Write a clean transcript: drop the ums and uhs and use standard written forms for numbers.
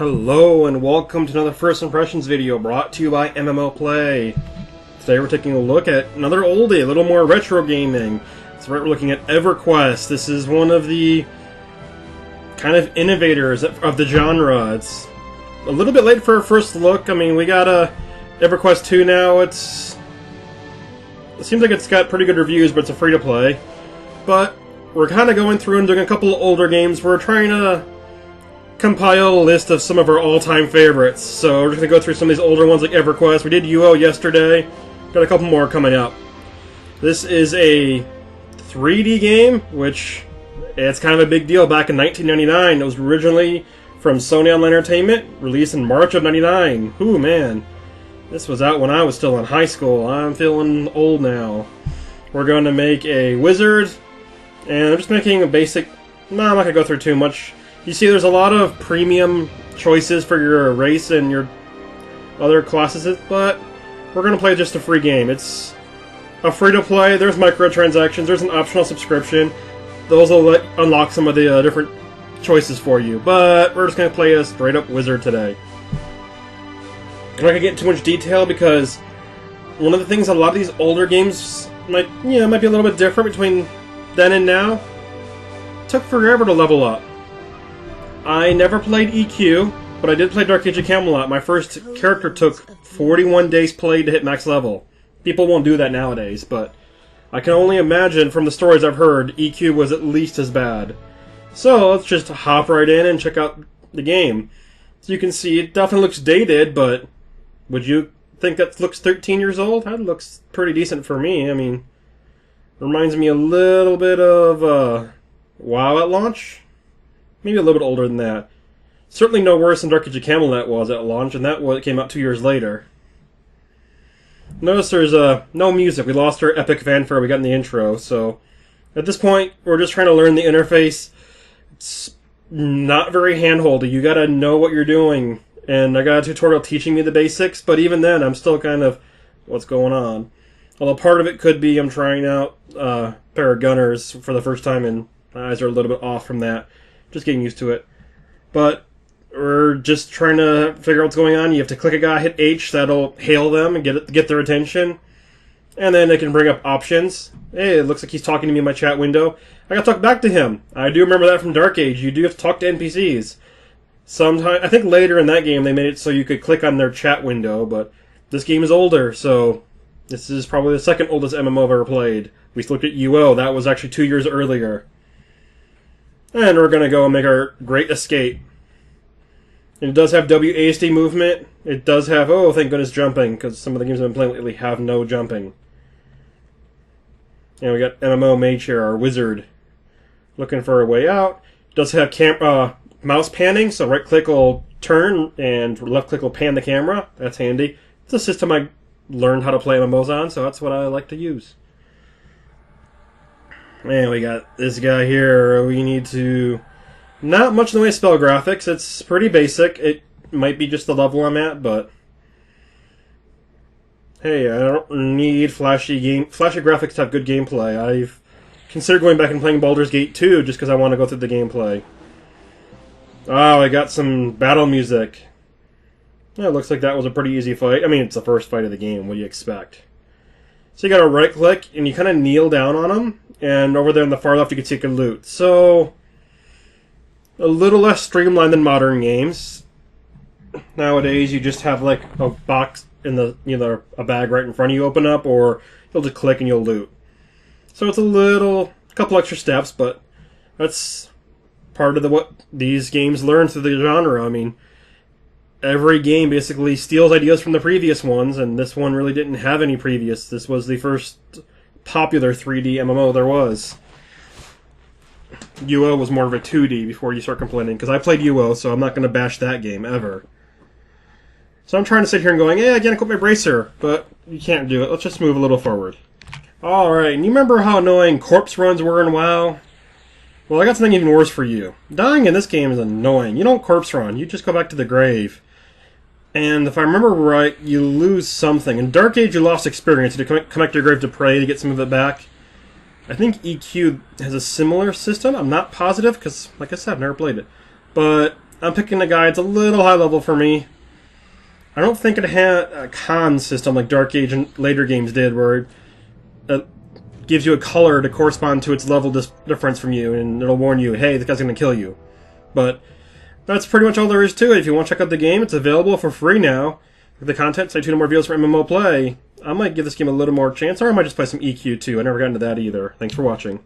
Hello and welcome to another First Impressions video brought to you by MMO Play. Today we're taking a look at another oldie, a little more retro gaming. That's right, we're looking at Everquest. This is one of the kind of innovators of the genre. It's a little bit late for our first look. I mean, we got Everquest 2 now. It seems like it's got pretty good reviews, but it's a free-to-play. But we're kind of going through and doing a couple of older games. We're trying to compile a list of some of our all-time favorites. So we're just going to go through some of these older ones like Everquest. We did UO yesterday. Got a couple more coming up. This is a 3D game, which it's kind of a big deal. Back in 1999, it was originally from Sony Online Entertainment, released in March of 99. Ooh, man. This was out when I was still in high school. I'm feeling old now. We're going to make a wizard, and I'm just making a basic... No, I'm not going to go through too much. You see, there's a lot of premium choices for your race and your other classes, but we're going to play just a free game. It's a free-to-play. There's microtransactions. There's an optional subscription. Those will unlock some of the different choices for you, but we're just going to play a straight-up wizard today. I'm not going to get into too much detail because one of the things a lot of these older games might be a little bit different between then and now. It took forever to level up. I never played EQ, but I did play Dark Age of Camelot. My first character took 41 days played to hit max level. People won't do that nowadays, but I can only imagine from the stories I've heard, EQ was at least as bad. So let's just hop right in and check out the game. So you can see it definitely looks dated, but would you think that looks 13 years old? That looks pretty decent for me. I mean, reminds me a little bit of WoW at launch. Maybe a little bit older than that. Certainly no worse than Dark Age of Camelot was at launch, and that came out 2 years later. Notice there's no music. We lost our epic fanfare we got in the intro, so at this point, we're just trying to learn the interface. It's not very handholdy. You gotta know what you're doing, and I got a tutorial teaching me the basics, but even then, I'm still kind of, what's going on? Although part of it could be I'm trying out a pair of gunners for the first time, and my eyes are a little bit off from that. Just getting used to it. But we're just trying to figure out what's going on. You have to click a guy, hit H, that'll hail them and get their attention. And then they can bring up options. Hey, it looks like he's talking to me in my chat window. I gotta talk back to him. I do remember that from Dark Age. You do have to talk to NPCs. Sometimes, I think later in that game they made it so you could click on their chat window, but this game is older, so this is probably the second oldest MMO I've ever played. We looked at UO, that was actually 2 years earlier. And we're going to go and make our great escape. And it does have WASD movement. It does have, oh, thank goodness, jumping, because some of the games I've been playing lately have no jumping. And we got MMO Mage here, our wizard, looking for a way out. It does have mouse panning, so right-click will turn, and left-click will pan the camera. That's handy. It's a system I learned how to play MMOs on, so that's what I like to use. Man, we got this guy here. We need to... Not much in the way of spell graphics. It's pretty basic. It might be just the level I'm at, but... Hey, I don't need flashy graphics to have good gameplay. I've considered going back and playing Baldur's Gate 2 just because I want to go through the gameplay. Oh, I got some battle music. Yeah, it looks like that was a pretty easy fight. I mean, it's the first fight of the game. What do you expect? So you gotta right-click, and you kind of kneel down on them. And over there on the far left, you can take a loot. So, a little less streamlined than modern games. Nowadays, you just have like a box in the a bag right in front of you open up, or you'll just click and you'll loot. So it's a couple extra steps, but that's part of what these games learn through the genre. I mean, every game basically steals ideas from the previous ones, and this one really didn't have any previous. This was the first popular 3D MMO there was. UO was more of a 2D before you start complaining, because I played UO, so I'm not going to bash that game, ever. So I'm trying to sit here and going, yeah, I can't equip my bracer, but you can't do it. Let's just move a little forward. Alright, and you remember how annoying corpse runs were in WoW? Well, I got something even worse for you. Dying in this game is annoying. You don't corpse run, you just go back to the grave. And if I remember right, you lose something. In Dark Age, you lost experience. You had to come back to your grave to pray to get some of it back. I think EQ has a similar system. I'm not positive, because, like I said, I've never played it. But I'm picking a guy that's a little high level for me. I don't think it had a con system like Dark Age and later games did, where it gives you a color to correspond to its level difference from you, and it'll warn you, hey, this guy's going to kill you. But that's pretty much all there is to it. If you want to check out the game, it's available for free now. With the content, stay tuned to more videos for MMO Play. I might give this game a little more chance, or I might just play some EQ too. I never got into that either. Thanks for watching.